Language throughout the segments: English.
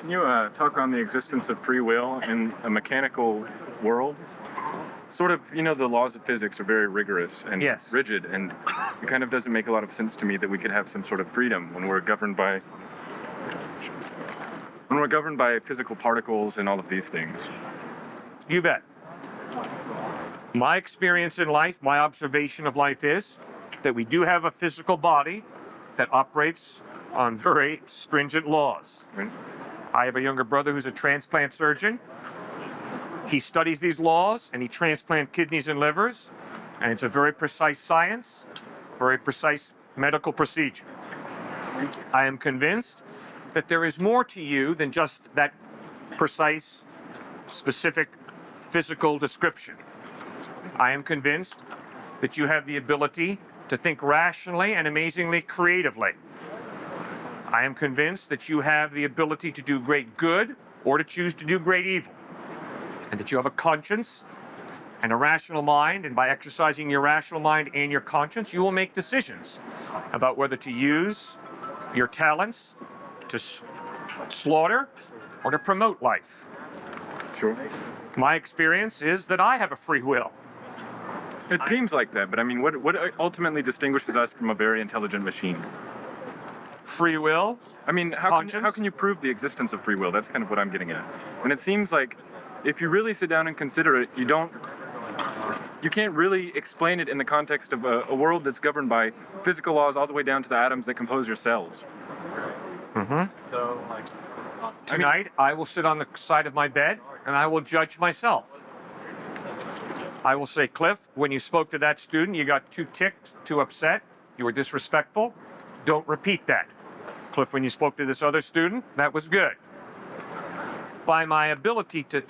Can you talk on the existence of free will in a mechanical world? Sort of, the laws of physics are very rigorous and Yes. rigid, and it kind of doesn't make a lot of sense to me that we could have some sort of freedom when we're governed by physical particles and all of these things. You bet. My experience in life, my observation of life is that we do have a physical body that operates on very stringent laws. Right? I have a younger brother who's a transplant surgeon. He studies these laws and he transplants kidneys and livers, and it's a very precise science, very precise medical procedure. I am convinced that there is more to you than just that precise, specific physical description. I am convinced that you have the ability to think rationally and amazingly creatively. I am convinced that you have the ability to do great good or to choose to do great evil, and that you have a conscience and a rational mind, and by exercising your rational mind and your conscience, you will make decisions about whether to use your talents to slaughter or to promote life. Sure. My experience is that I have a free will. It seems like that, but I mean, what ultimately distinguishes us from a very intelligent machine? Free will? I mean, how can you prove the existence of free will? That's kind of what I'm getting at. And it seems like if you really sit down and consider it, you can't really explain it in the context of a world that's governed by physical laws all the way down to the atoms that compose your cells. Mm-hmm. So, tonight, I will sit on the side of my bed and I will judge myself. I will say, Cliff, when you spoke to that student, you got too ticked, too upset, you were disrespectful. Don't repeat that. Cliff, when you spoke to this other student, that was good. By my ability to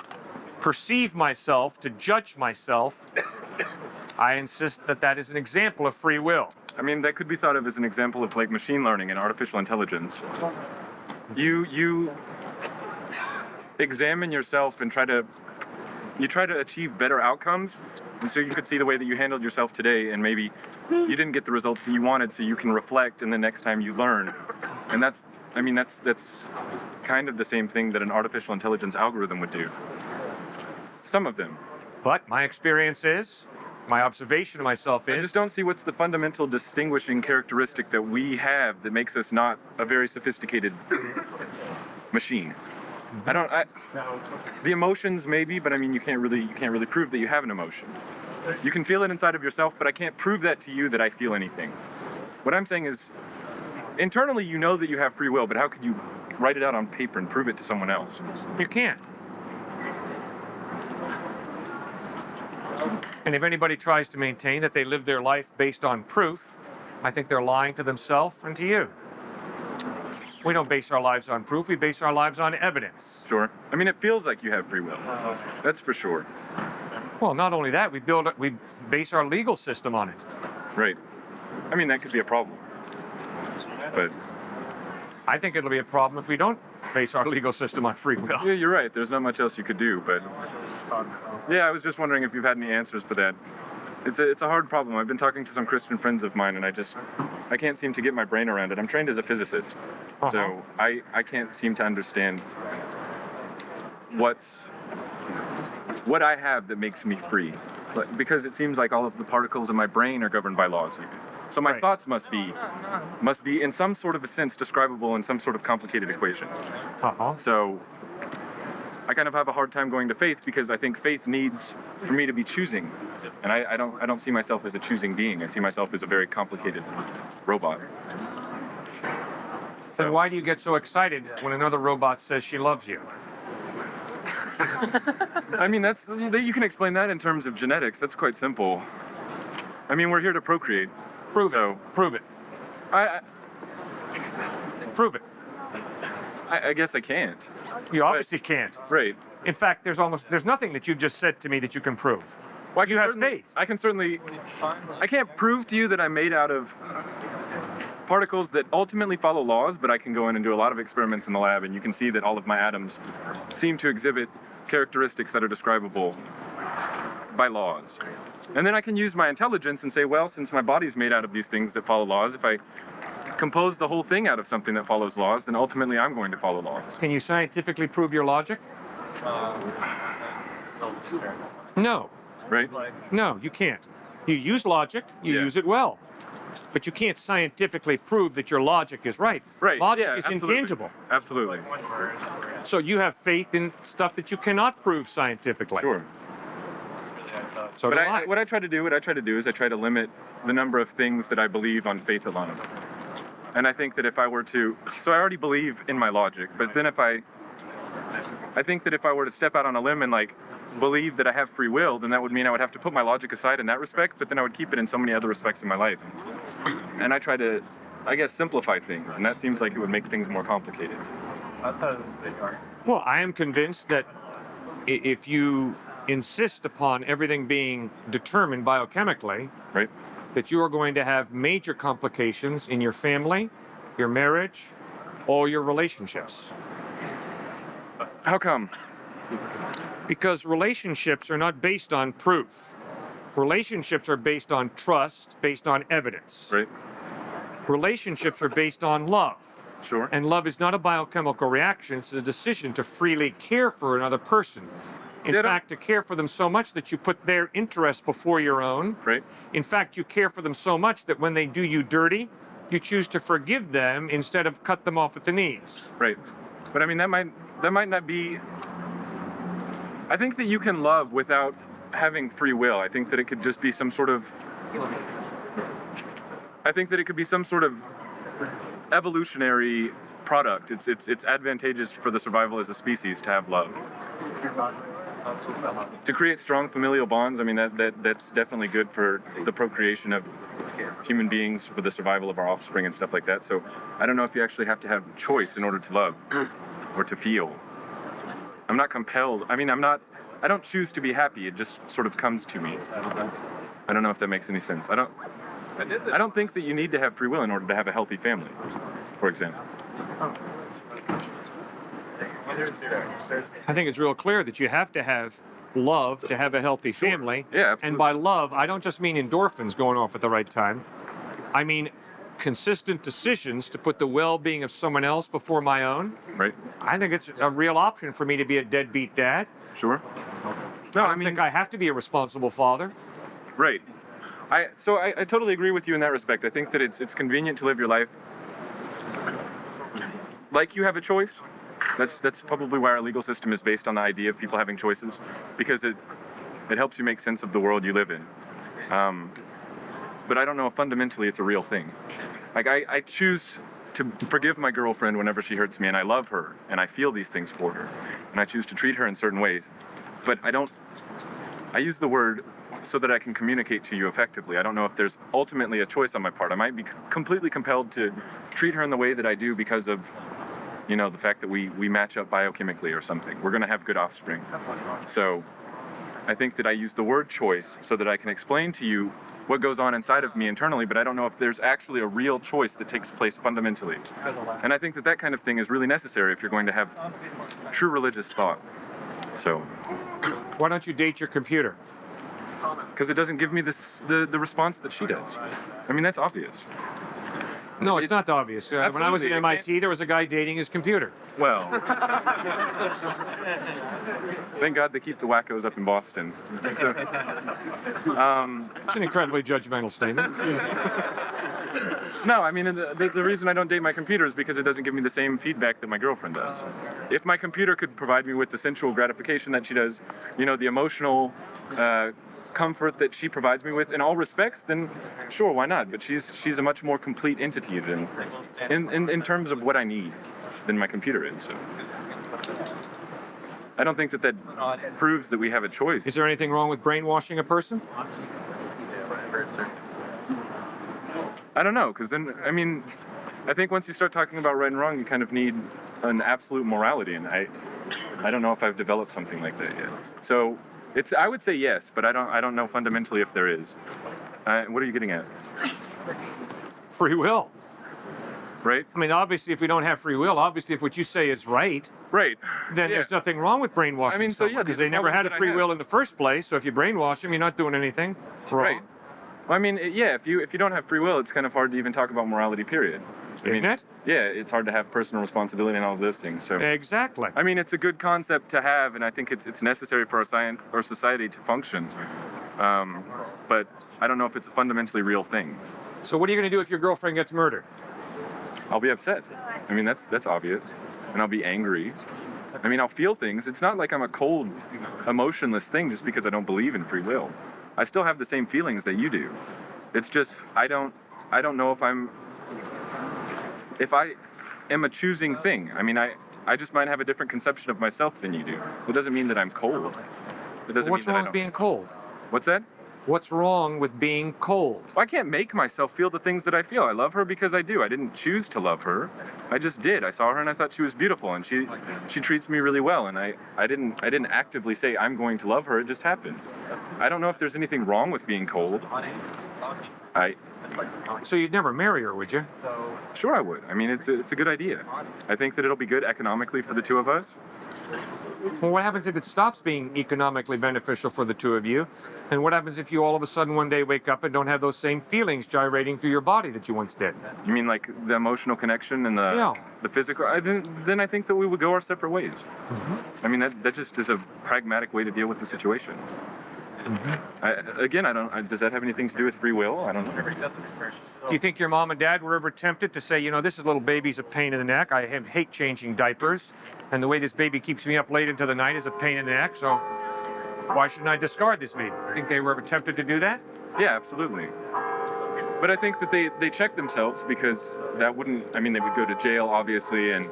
perceive myself, to judge myself, I insist that that is an example of free will. I mean, that could be thought of as an example of like machine learning and artificial intelligence. You examine yourself and try to achieve better outcomes, and so you could see the way that you handled yourself today, and maybe you didn't get the results that you wanted, so you can reflect, and the next time you learn. And that's kind of the same thing that an artificial intelligence algorithm would do. Some of them. But my experience is, my observation of myself is, I just don't see what's the fundamental distinguishing characteristic that we have that makes us not a very sophisticated machine. The emotions maybe, but I mean, you can't really prove that you have an emotion. You can feel it inside of yourself, but I can't prove that to you that I feel anything. What I'm saying is, internally you know that you have free will, but how could you write it out on paper and prove it to someone else? You can't. And if anybody tries to maintain that they live their life based on proof, I think they're lying to themselves and to you. We don't base our lives on proof, we base our lives on evidence. Sure. I mean, it feels like you have free will. That's for sure. Well, not only that, we base our legal system on it. Right. I mean, that could be a problem. But I think it'll be a problem if we don't base our legal system on free will. yeah, you're right. There's not much else you could do, but yeah, I was just wondering if you've had any answers for that. It's a hard problem. I've been talking to some Christian friends of mine, and I can't seem to get my brain around it. I'm trained as a physicist, so I can't seem to understand what I have that makes me free. Because it seems like all of the particles in my brain are governed by laws. So my thoughts must be in some sort of a sense describable in some sort of complicated equation. So I kind of have a hard time going to faith because I think faith needs for me to be choosing, and I don't see myself as a choosing being. I see myself as a very complicated robot. So then why do you get so excited when another robot says she loves you? I mean, you can explain that in terms of genetics. That's quite simple. I mean, we're here to procreate. Prove it. Prove it. Prove it. I guess I can't. You obviously can't. Right. In fact, there's nothing that you've just said to me that you can prove. Well, you have faith. I can't prove to you that I'm made out of particles that ultimately follow laws, but I can go in and do a lot of experiments in the lab, and you can see that all of my atoms seem to exhibit characteristics that are describable by laws. And then I can use my intelligence and say, well, since my body's made out of these things that follow laws, if I compose the whole thing out of something that follows laws, then ultimately I'm going to follow laws. Can you scientifically prove your logic? No. Right? No, you can't. You use logic, you Yeah. use it well. But you can't scientifically prove that your logic is right. Right. Logic yeah, is absolutely. intangible. Absolutely. So you have faith in stuff that you cannot prove scientifically. Sure. So But do I. what I try to do is I try to limit the number of things that I believe on faith alone. And I think that if I were to, so I already believe in my logic, but then I think that if I were to step out on a limb and like believe that I have free will, then that would mean I would have to put my logic aside in that respect, but then I would keep it in so many other respects in my life. And I try to, I guess, simplify things, and that seems like it would make things more complicated. Well, I am convinced that if you insist upon everything being determined biochemically, Right? that you are going to have major complications in your family, your marriage, or your relationships. How come? Because relationships are not based on proof. Relationships are based on trust, based on evidence. Right? Relationships are based on love. Sure. And love is not a biochemical reaction, it's a decision to freely care for another person. In fact, to care for them so much that you put their interest before your own. Right? In fact, you care for them so much that when they do you dirty, you choose to forgive them instead of cut them off at the knees. Right. But I mean, that might not be. I think that you can love without having free will. I think that it could just be some sort of. I think that it could be some sort of evolutionary product. It's advantageous for the survival as a species to have love. To create strong familial bonds, I mean that's definitely good for the procreation of human beings, for the survival of our offspring and stuff like that. So I don't know if you actually have to have choice in order to love or to feel. I'm not compelled. I mean, I don't choose to be happy. It just sort of comes to me. I don't know if that makes any sense. I don't think that you need to have free will in order to have a healthy family, for example. I think it's real clear that you have to have love to have a healthy family. Yeah, absolutely. And by love, I don't just mean endorphins going off at the right time. I mean consistent decisions to put the well-being of someone else before my own. Right. I think it's a real option for me to be a deadbeat dad. Sure. No, I think I have to be a responsible father. Right. I totally agree with you in that respect. I think that it's convenient to live your life like you have a choice. That's probably why our legal system is based on the idea of people having choices, because it helps you make sense of the world you live in. But I don't know if fundamentally it's a real thing. Like I choose to forgive my girlfriend whenever she hurts me, and I love her, and I feel these things for her, and I choose to treat her in certain ways. But I use the word so that I can communicate to you effectively. I don't know if there's ultimately a choice on my part. I might be completely compelled to treat her in the way that I do because of, the fact that we match up biochemically or something. We're going to have good offspring. So I think that I use the word choice so that I can explain to you what goes on inside of me internally, but I don't know if there's actually a real choice that takes place fundamentally. And I think that kind of thing is really necessary if you're going to have true religious thought. So why don't you date your computer? Because it doesn't give me the response that she does. I mean, that's obvious. No, it's not obvious. When I was at MIT, there was a guy dating his computer. Well, thank God they keep the wackos up in Boston. So, it's an incredibly judgmental statement. No, I mean, the reason I don't date my computer is because it doesn't give me the same feedback that my girlfriend does. If my computer could provide me with the sensual gratification that she does, the emotional comfort that she provides me with in all respects, then sure, why not? But she's a much more complete entity than in terms of what I need than my computer is. So I don't think that proves that we have a choice. Is there anything wrong with brainwashing a person? I don't know, because then, I mean, I think once you start talking about right and wrong, you kind of need an absolute morality, and I don't know if I've developed something like that yet. So I would say yes, but I don't know fundamentally if there is. What are you getting at? Free will. Right? I mean, obviously, if we don't have free will, obviously, if what you say is right, then there's nothing wrong with brainwashing. I mean, because they never had a free will in the first place. So if you brainwash them, you're not doing anything wrong. Right. Well, I mean, if you don't have free will, it's kind of hard to even talk about morality, period. Isn't it? Yeah, it's hard to have personal responsibility and all of those things. So Exactly. I mean, it's a good concept to have, and I think it's necessary for our society to function. But I don't know if it's a fundamentally real thing. So what are you going to do if your girlfriend gets murdered? I'll be upset. I mean, that's obvious, and I'll be angry. I mean, I'll feel things. It's not like I'm a cold, emotionless thing just because I don't believe in free will. I still have the same feelings that you do. It's just I don't know if I am a choosing thing. I mean, I just might have a different conception of myself than you do. It doesn't mean that I'm cold. It doesn't What's mean that wrong with being cold? What's that? What's wrong with being cold? I can't make myself feel the things that I feel. I love her because I do. I didn't choose to love her. I just did. I saw her and I thought she was beautiful, and she treats me really well. And I didn't actively say I'm going to love her. It just happened. I don't know if there's anything wrong with being cold. So you'd never marry her, would you? Sure I would. I mean, it's a good idea. I think that it'll be good economically for the two of us. Well, what happens if it stops being economically beneficial for the two of you? And what happens if you all of a sudden one day wake up and don't have those same feelings gyrating through your body that you once did? You mean like the emotional connection and the physical? Then I think that we would go our separate ways. Mm-hmm. I mean, that just is a pragmatic way to deal with the situation. Mm-hmm. Does that have anything to do with free will? I don't know. Do you think your mom and dad were ever tempted to say, you know, this little baby's a pain in the neck. I hate changing diapers. And the way this baby keeps me up late into the night is a pain in the neck. So why shouldn't I discard this baby? Think they were ever tempted to do that? Yeah, absolutely. But I think that they check themselves because that wouldn't, I mean, they would go to jail, obviously, and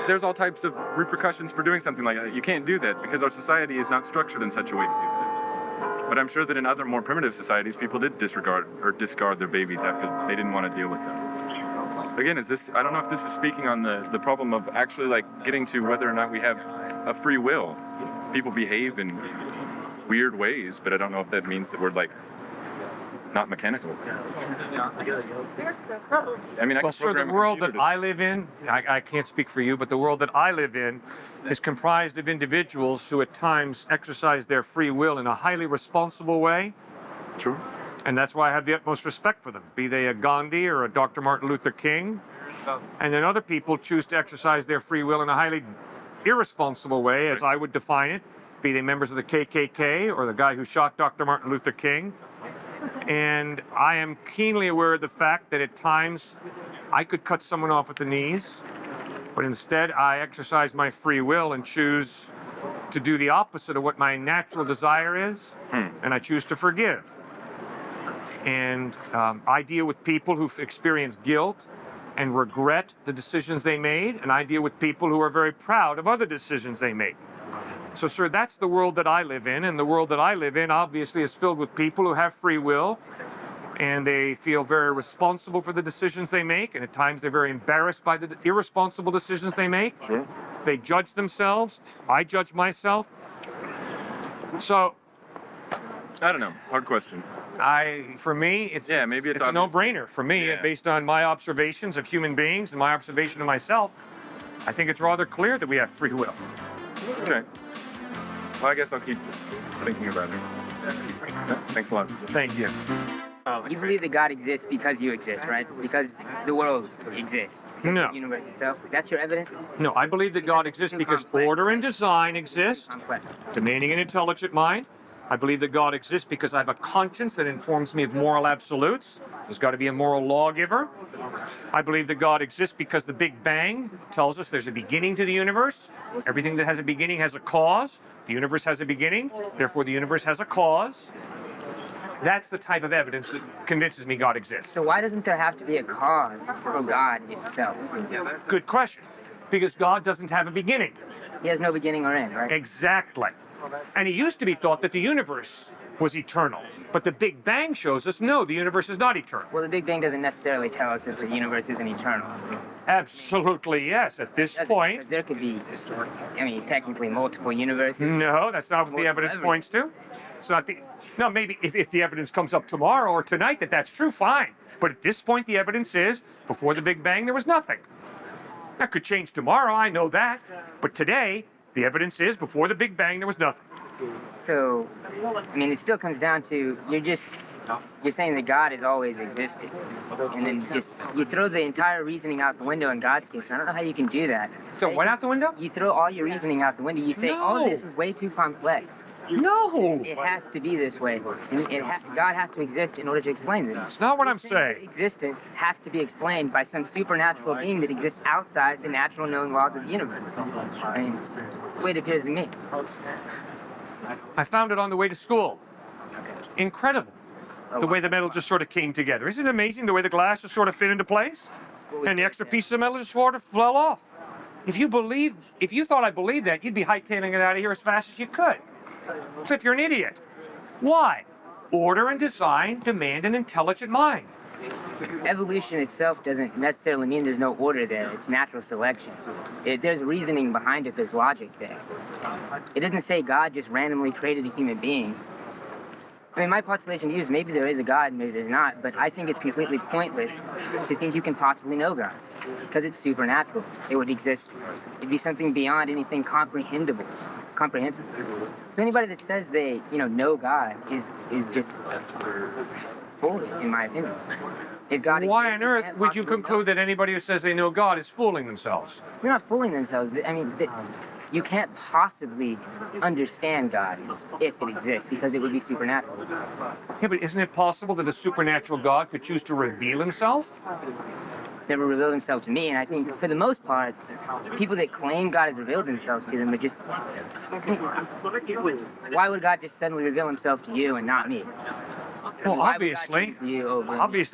there's all types of repercussions for doing something like that. You can't do that because our society is not structured in such a way to do that. But I'm sure that in other more primitive societies, people did disregard or discard their babies after they didn't want to deal with them. Again, I don't know if this is speaking on the problem of actually like getting to whether or not we have a free will. People behave in weird ways, but I don't know if that means that we're like not mechanical. I mean, Well, sir, the world that I live in, I can't speak for you, but the world that I live in is comprised of individuals who at times exercise their free will in a highly responsible way. Sure. And that's why I have the utmost respect for them, be they a Gandhi or a Dr. Martin Luther King. And then other people choose to exercise their free will in a highly irresponsible way, as I would define it, be they members of the KKK or the guy who shot Dr. Martin Luther King. And I am keenly aware of the fact that at times I could cut someone off at the knees, but instead I exercise my free will and choose to do the opposite of what my natural desire is, and I choose to forgive. And I deal with people who've experienced guilt and regret the decisions they made, and I deal with people who are very proud of other decisions they made. So, sir, that's the world that I live in, and the world that I live in obviously is filled with people who have free will, and they feel very responsible for the decisions they make, and at times they're very embarrassed by the irresponsible decisions they make. Sure. They judge themselves. I judge myself. So, I don't know. Hard question. For me, it's maybe it's a no-brainer. For me, based on my observations of human beings and my observation of myself, I think it's rather clear that we have free will. Okay. Well, I guess I'll keep thinking about it. Yeah, thanks a lot. Thank you. You believe that God exists because you exist, right? Because the world exists. No. The universe itself. That's your evidence? No, I believe that God exists because order and design exist, Complex. demanding an intelligent mind. I believe that God exists because I have a conscience that informs me of moral absolutes. There's got to be a moral lawgiver. I believe that God exists because the Big Bang tells us there's a beginning to the universe. Everything that has a beginning has a cause. The universe has a beginning, therefore the universe has a cause. That's the type of evidence that convinces me God exists. So why doesn't there have to be a cause for God itself? Good question. Because God doesn't have a beginning. He has no beginning or end, right? Exactly. And it used to be thought that the universe was eternal. But the Big Bang shows us, no, the universe is not eternal. Well, the Big Bang doesn't necessarily tell us that the universe isn't eternal. Absolutely, yes. At this point, There could be, technically multiple universes. no, that's not what the evidence points to. It's not the. No, maybe if the evidence comes up tomorrow or tonight that that's true, fine. But at this point, the evidence is before the Big Bang, there was nothing. That could change tomorrow, I know that. But today, the evidence is before the Big Bang, there was nothing. So, it still comes down to you're just you're saying that God has always existed, and then just you throw the entire reasoning out the window in God's case. I don't know how you can do that. So what out the window? You throw all your reasoning out the window. You say all of this is way too complex. No. It has to be this way. God has to exist in order to explain this. That's not what I'm saying. Existence has to be explained by some supernatural being that exists outside the natural known laws of the universe. I mean, it's the way it appears to me. I found it on the way to school. Incredible. The way the metal just sort of came together. Isn't it amazing the way the glass just sort of fit into place? And the extra pieces of metal just sort of fell off. If you thought I believed that, you'd be hightailing it out of here as fast as you could. Cliff, you're an idiot. Why? Order and design demand an intelligent mind. Evolution itself doesn't necessarily mean there's no order there. It's natural selection. There's reasoning behind it. There's logic there. It doesn't say God just randomly created a human being. I mean, my postulation to you is maybe there is a God, maybe there's not, but I think it's completely pointless to think you can possibly know God, because it's supernatural. It would exist. It'd be something beyond anything comprehensible. So anybody that says they, know God is just fooling, in my opinion. If God Why exists, on earth would you conclude that anybody who says they know God is fooling themselves? They're not fooling themselves. I mean, you can't possibly understand God if it exists, because it would be supernatural. Yeah, but isn't it possible that a supernatural God could choose to reveal himself? It's never revealed himself to me, and I think for the most part, people that claim God has revealed himself to them are just... Why would God just suddenly reveal himself to you and not me? Well, obviously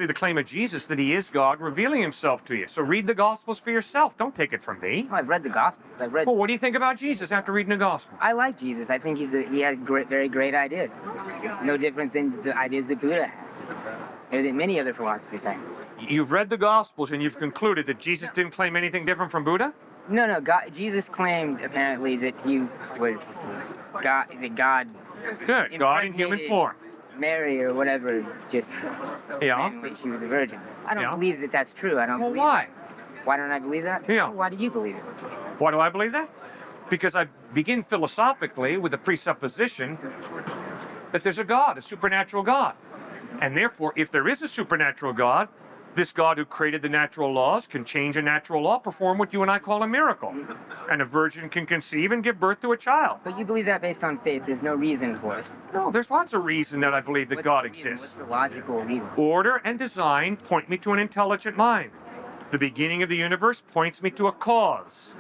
the claim of Jesus that he is God revealing himself to you. So read the Gospels for yourself. Don't take it from me. I've read the Gospels. Well, what do you think about Jesus after reading the Gospels? I like Jesus. I think he had very great ideas. No different than the ideas that Buddha had, or that many other philosophers had. You've read the Gospels and you've concluded that Jesus didn't claim anything different from Buddha? No. Jesus claimed apparently that he was God. That God. Good. God in human form. Mary or whatever, just yeah. She was a virgin. I don't believe that that's true. I don't. Well, believe why? That. Why don't I believe that? Yeah. Why do you believe it? Why do I believe that? Because I begin philosophically with the presupposition that there's a God, a supernatural God. And therefore, if there is a supernatural God, this God who created the natural laws can change a natural law, perform what you and I call a miracle. And a virgin can conceive and give birth to a child. But you believe that based on faith. There's no reason for it. No, there's lots of reason that I believe that God exists. What's the logical reason? Order and design point me to an intelligent mind. The beginning of the universe points me to a cause.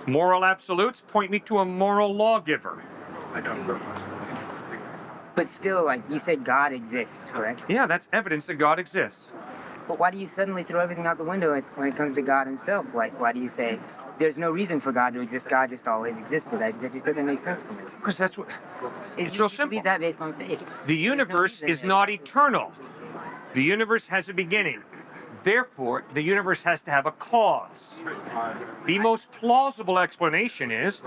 Moral absolutes point me to a moral lawgiver. But still, like you said, God exists, correct? Yeah, that's evidence that God exists. But why do you suddenly throw everything out the window when it comes to God himself? Like, why do you say there's no reason for God to exist? God just always existed. That just doesn't make sense to me. Because that's what... It's real simple. Believe that based on faith. The universe is not eternal. The universe has a beginning. Therefore, the universe has to have a cause. The most plausible explanation is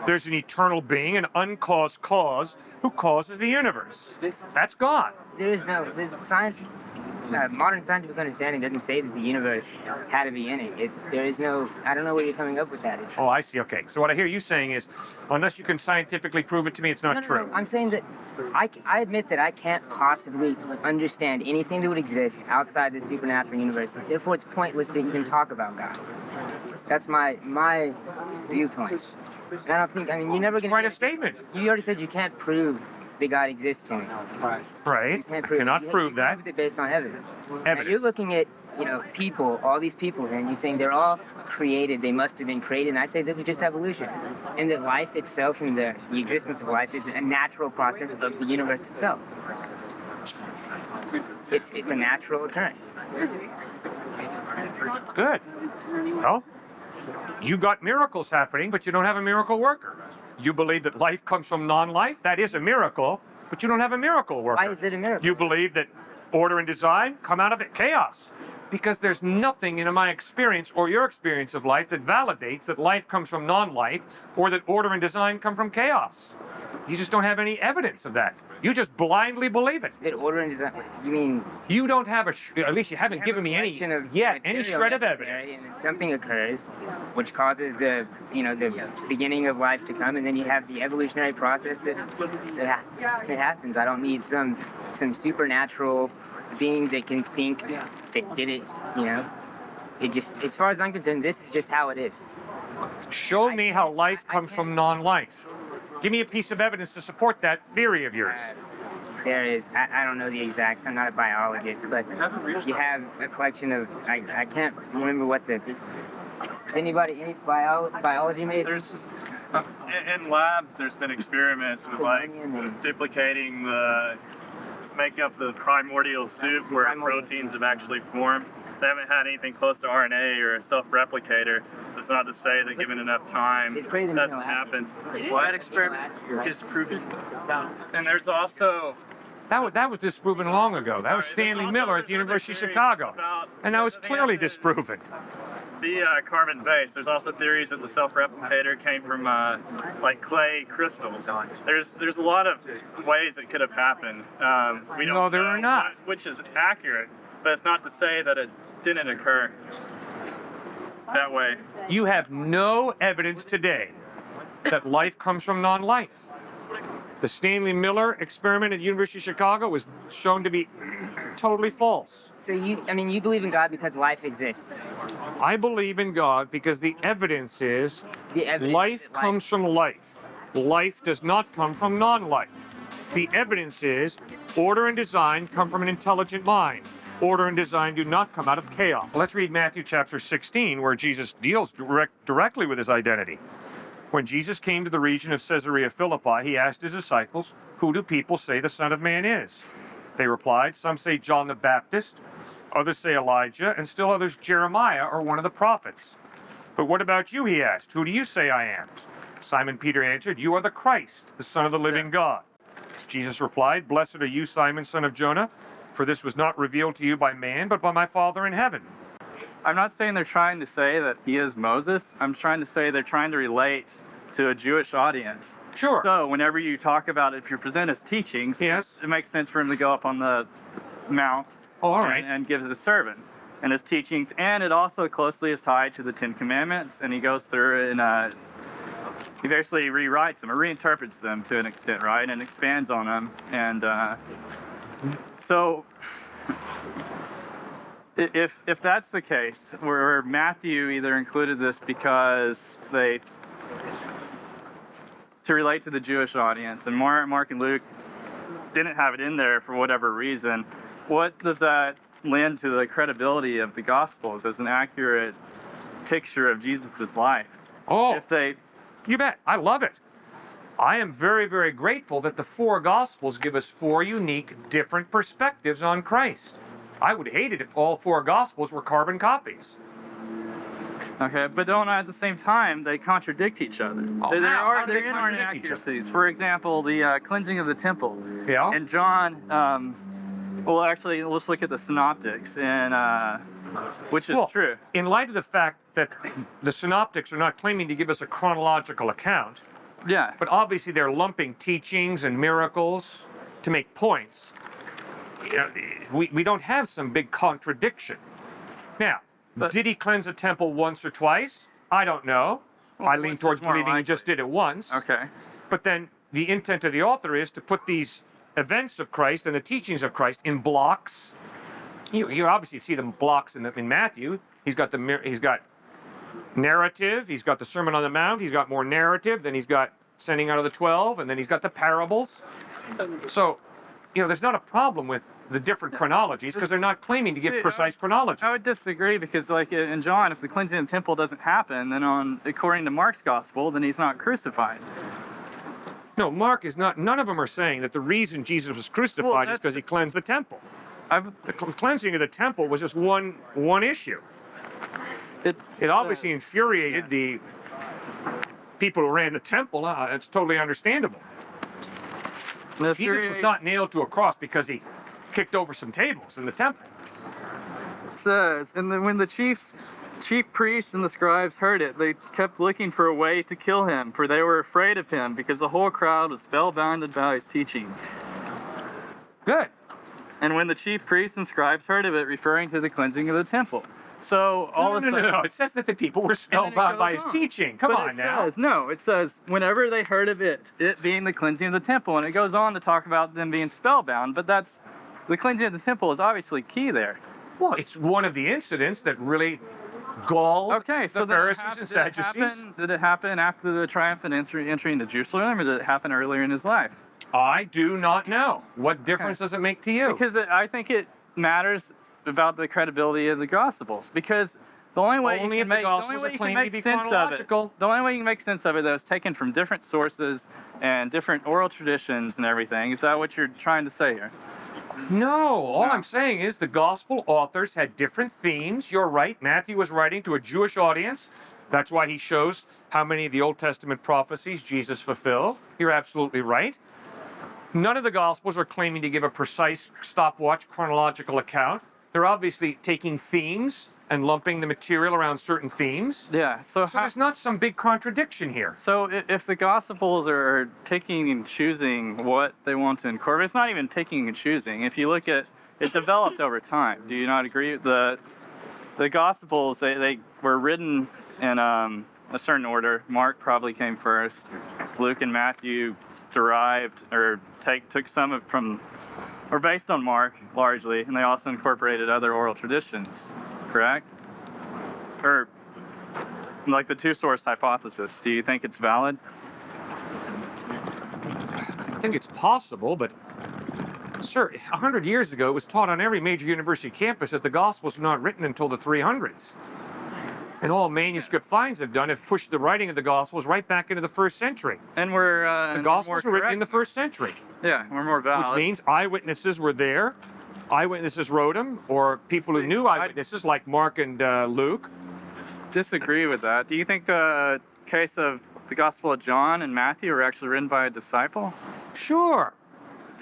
there's an eternal being, an uncaused cause, who causes the universe. That's God. There's science. Modern scientific understanding doesn't say that the universe had a beginning. There is no. I don't know where you're coming up with that. Oh, I see. Okay. So what I hear you saying is, unless you can scientifically prove it to me, it's not true. No. I'm saying that I admit that I can't possibly understand anything that would exist outside the supernatural universe. Therefore, it's pointless to even talk about God. That's my viewpoint. And I don't think. I mean, you never can write a statement. You already said you can't prove that God exists to me. Right. I cannot prove that. Prove it based on evidence. Now you're looking at people, all these people here, and you're saying they're all created. They must have been created. And I say this is just evolution, and that life itself and the existence of life is a natural process of the universe itself. It's a natural occurrence. Good. Well, you got miracles happening, but you don't have a miracle worker. You believe that life comes from non-life? That is a miracle, but you don't have a miracle worker. Why is it a miracle? You believe that order and design come out of it chaos. Because there's nothing in my experience or your experience of life that validates that life comes from non-life or that order and design come from chaos. You just don't have any evidence of that. You just blindly believe it. That order and design. You mean? You don't have at least you haven't given me any any shred of evidence. And then something occurs, which causes the beginning of life to come, and then you have the evolutionary process that happens. I don't need some supernatural being that can think that did it. It just, as far as I'm concerned, this is just how it is. Show me how life comes from non-life. Give me a piece of evidence to support that theory of yours. There is, I don't know the exact, I'm not a biologist, but you have a collection of, I can't remember what the, any biology major? In labs, there's been experiments with like duplicating the makeup of the primordial soup where proteins have actually formed. They haven't had anything close to RNA or a self-replicator. That's not to say that given enough time, it doesn't happen. Well, that experiment disproven. And there's also... That was disproven long ago. That was Stanley Miller at the University of Chicago. And that was clearly disproven. The carbon base. There's also theories that the self-replicator came from like clay crystals. There's a lot of ways it could have happened. We don't know there are not. Which is accurate, but it's not to say that it didn't occur that way. You have no evidence today that life comes from non-life. The Stanley Miller experiment at the University of Chicago was shown to be totally false. So you believe in God because life exists? I believe in God because the evidence is life comes from life. Life does not come from non-life. The evidence is order and design come from an intelligent mind. Order and design do not come out of chaos. Let's read Matthew chapter 16, where Jesus deals directly with his identity. When Jesus came to the region of Caesarea Philippi, he asked his disciples, "Who do people say the Son of Man is?" They replied, "Some say John the Baptist, others say Elijah, and still others Jeremiah or one of the prophets." "But what about you?" he asked. "Who do you say I am?" Simon Peter answered, "You are the Christ, the Son of the living God." Jesus replied, "Blessed are you, Simon, son of Jonah, for this was not revealed to you by man, but by my Father in heaven." I'm not saying they're trying to say that he is Moses. I'm trying to say they're trying to relate to a Jewish audience. Sure. So whenever you talk about, if you present his teachings, yes, it makes sense for him to go up on the mount and give the sermon and his teachings. And it also closely is tied to the Ten Commandments. And he goes through and he basically rewrites them or reinterprets them to an extent, right? And expands on them. And so if that's the case, where Matthew either included this because to relate to the Jewish audience, and Mark and Luke didn't have it in there for whatever reason, what does that lend to the credibility of the Gospels as an accurate picture of Jesus' life? Oh, you bet. I love it. I am very, very grateful that the four Gospels give us four unique, different perspectives on Christ. I would hate it if all four Gospels were carbon copies. Okay, but don't at the same time they contradict each other. Oh, there how do they are contradict each inaccuracies. For example, the cleansing of the temple. Yeah. And John, well, actually, let's look at the synoptics, and which is true. In light of the fact that the synoptics are not claiming to give us a chronological account, yeah, but obviously they're lumping teachings and miracles to make points. You know, we don't have some big contradiction. Now, did he cleanse the temple once or twice? I don't know. Well, I lean towards believing he just did it once. Okay. But then the intent of the author is to put these events of Christ and the teachings of Christ in blocks. You obviously see them blocks in Matthew. He's got narrative. He's got the Sermon on the Mount. He's got more narrative. Then he's got sending out of the 12, and then he's got the parables. So, there's not a problem with the different chronologies because they're not claiming to give precise chronology. I would disagree because, like in John, if the cleansing of the temple doesn't happen, then according to Mark's gospel, then he's not crucified. No, Mark is not. None of them are saying that the reason Jesus was crucified is because he cleansed the temple. The cleansing of the temple was just one issue. It obviously infuriated the people who ran the temple. It's totally understandable. Jesus was not nailed to a cross because he kicked over some tables in the temple. It says, and then when the chief priests and the scribes heard it, they kept looking for a way to kill him, for they were afraid of him, because the whole crowd was spellbound by his teaching. Good. And when the chief priests and scribes heard of it, referring to the cleansing of the temple. So all of a sudden, No. It says that the people were spellbound by his teaching. Come on now. It says whenever they heard of it being the cleansing of the temple, and it goes on to talk about them being spellbound. But the cleansing of the temple is obviously key there. Well, it's one of the incidents that really galled the Pharisees and Sadducees. Did it happen after the triumphant entry into Jerusalem, or did it happen earlier in his life? I do not know. What difference does it make to you? Because I think it matters about the credibility of the Gospels. Because the only way you can make sense of it, that it's taken from different sources and different oral traditions and everything. Is that what you're trying to say here? No, all I'm saying is the gospel authors had different themes. You're right. Matthew was writing to a Jewish audience. That's why he shows how many of the Old Testament prophecies Jesus fulfilled. You're absolutely right. None of the Gospels are claiming to give a precise stopwatch chronological account. They're obviously taking themes and lumping the material around certain themes. Yeah. So there's not some big contradiction here. So if the Gospels are picking and choosing what they want to incorporate, it's not even picking and choosing. If you look at it, developed over time. Do you not agree? The Gospels, they were written in a certain order. Mark probably came first. Luke and Matthew derived or took some from, or based on Mark largely, and they also incorporated other oral traditions, correct? Or like the two-source hypothesis. Do you think it's valid? I think it's possible, but sir, 100 years ago, it was taught on every major university campus that the Gospels were not written until the 300s. And all manuscript finds have done have pushed the writing of the Gospels right back into the 1st century. And the Gospels were written in the 1st century. Yeah, we're more valid. Which means eyewitnesses were there. Eyewitnesses wrote them, or people who knew eyewitnesses like Mark and Luke. Disagree with that. Do you think the case of the Gospel of John and Matthew were actually written by a disciple? Sure.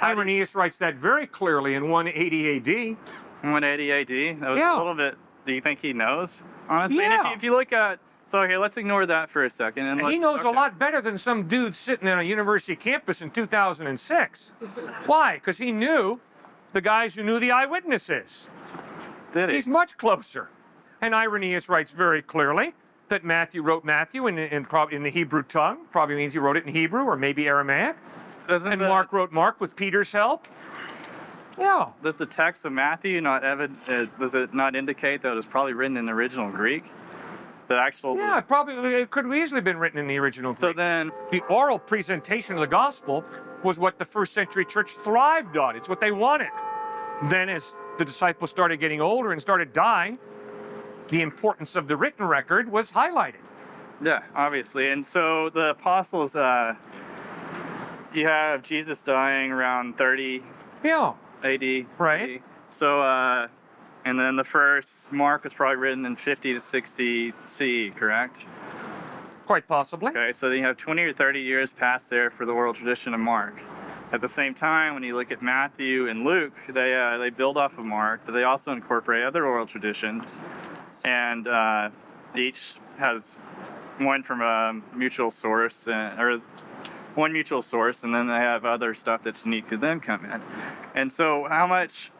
Irenaeus writes that very clearly in 180 AD. 180 AD? That was a little bit. Do you think he knows? Honestly, yeah. And if you look at, so okay, let's ignore that for a second. And he knows a lot better than some dude sitting on a university campus in 2006. Why? Because he knew the guys who knew the eyewitnesses. Did he? He's much closer. And Irenaeus writes very clearly that Matthew wrote Matthew in the Hebrew tongue. Probably means he wrote it in Hebrew or maybe Aramaic. And Mark wrote Mark with Peter's help. Yeah. Does the text of Matthew does it not indicate that it was probably written in the original Greek? The actual. Yeah, it could have easily been written in the original Greek. So then, the oral presentation of the gospel was what the 1st century church thrived on. It's what they wanted. Then, as the disciples started getting older and started dying, the importance of the written record was highlighted. Yeah, obviously. And so the apostles, you have Jesus dying around 30. Yeah. AD. Right. So, and then the first Mark was probably written in 50 to 60 CE, correct? Quite possibly. Okay, so then you have 20 or 30 years past there for the oral tradition of Mark. At the same time, when you look at Matthew and Luke, they build off of Mark, but they also incorporate other oral traditions, and each has one from a mutual source, one mutual source, and then they have other stuff that's unique to them come in. And so how much,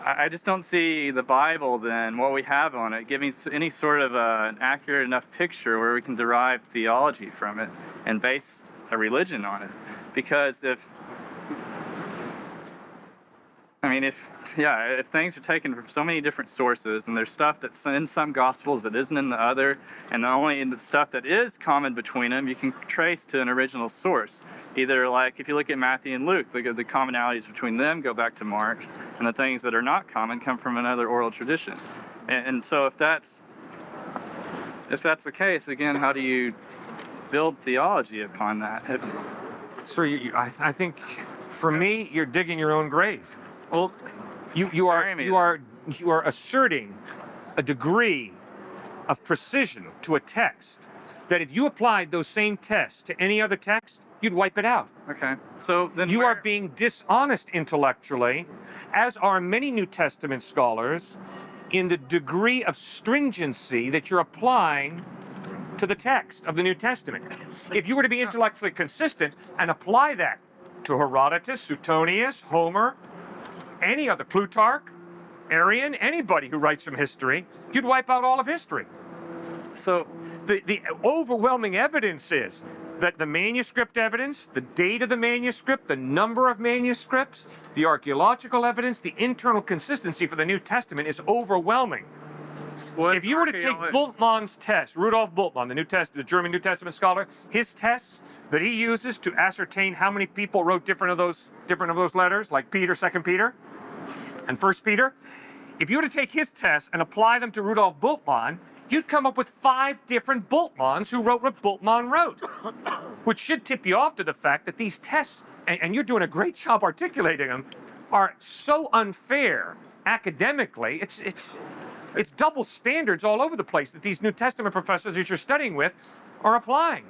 I just don't see the Bible then, what we have on it, giving any sort of an accurate enough picture where we can derive theology from it and base a religion on it. Because if things are taken from so many different sources, and there's stuff that's in some Gospels that isn't in the other, and only in the stuff that is common between them, you can trace to an original source. Either like, if you look at Matthew and Luke, the commonalities between them go back to Mark, and the things that are not common come from another oral tradition. And so if that's the case, again, how do you build theology upon that? Sir, I think, for me, you're digging your own grave. Well, you are asserting a degree of precision to a text that if you applied those same tests to any other text, you'd wipe it out. Okay. So then you are being dishonest intellectually, as are many New Testament scholars, in the degree of stringency that you're applying to the text of the New Testament. If you were to be intellectually consistent and apply that to Herodotus, Suetonius, Homer, any other, Plutarch, Arian, anybody who writes some history, you'd wipe out all of history. So The overwhelming evidence is that the manuscript evidence, the date of the manuscript, the number of manuscripts, the archaeological evidence, the internal consistency for the New Testament is overwhelming. If you were to take Bultmann's test, Rudolf Bultmann, the German New Testament scholar, his tests that he uses to ascertain how many people wrote different of those letters, like Peter, 2 Peter, and 1 Peter, if you were to take his tests and apply them to Rudolf Bultmann, you'd come up with 5 different Bultmanns who wrote what Bultmann wrote, which should tip you off to the fact that these tests, and you're doing a great job articulating them, are so unfair academically. It's double standards all over the place that these New Testament professors that you're studying with are applying.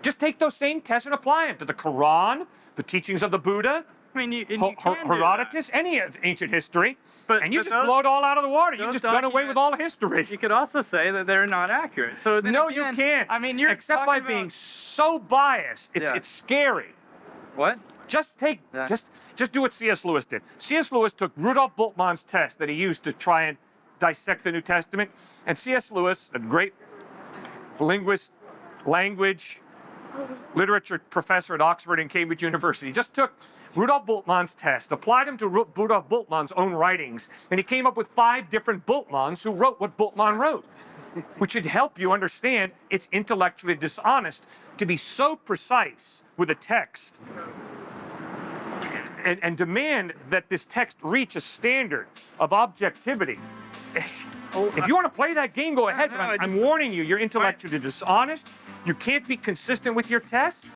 Just take those same tests and apply them to the Quran, the teachings of the Buddha, I mean, you can do Herodotus, that. any of ancient history, and you but just those- blow it all out of the water. You those just done away with all the history. You could also say that they're not accurate. So then No, again, you can't. I mean, you're except by talking being about- so biased. It's scary. What? Just do what C.S. Lewis did. C.S. Lewis took Rudolf Bultmann's test that he used to try and dissect the New Testament, and C.S. Lewis, a great linguist, language, literature professor at Oxford and Cambridge University, just took Rudolf Bultmann's test, applied him to Rudolf Bultmann's own writings, and he came up with 5 different Bultmanns who wrote what Bultmann wrote, which should help you understand it's intellectually dishonest to be so precise with a text and demand that this text reach a standard of objectivity. If you want to play that game, go ahead, but I'm warning you, you're intellectually dishonest. You can't be consistent with your tests.